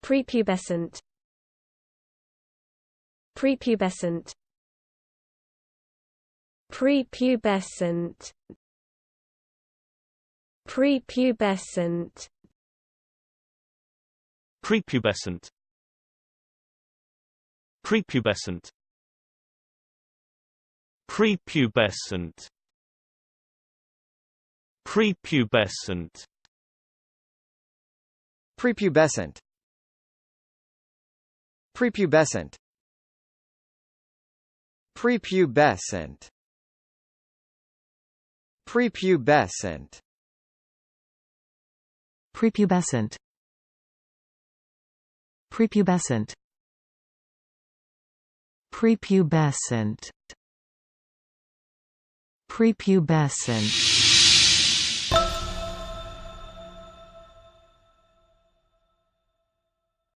Prepubescent. Prepubescent. Prepubescent. Prepubescent. Prepubescent. Prepubescent. Prepubescent. Prepubescent. Prepubescent. Prepubescent. Prepubescent. Prepubescent. Prepubescent. Prepubescent. Prepubescent. Prepubescent.